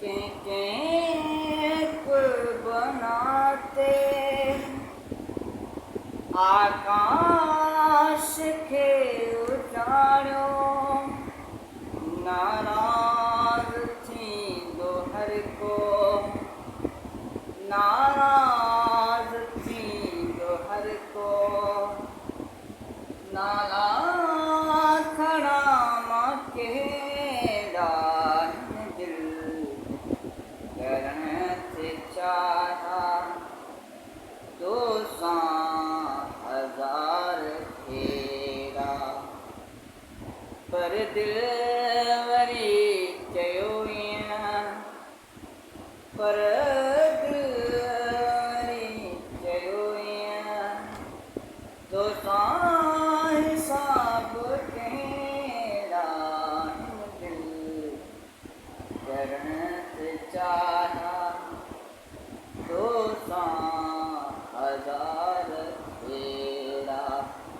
के बनाते आकाश के उजाड़ो नाराज थी दोहर को नाराज थी दोहर को नाला खड़ा माँ के दिल करने से चाहा 200,000 फेरा पर दिल वरी चयो पर दिल वरी चयो 200 हिसाब कहिड़ा दिल करण से चाह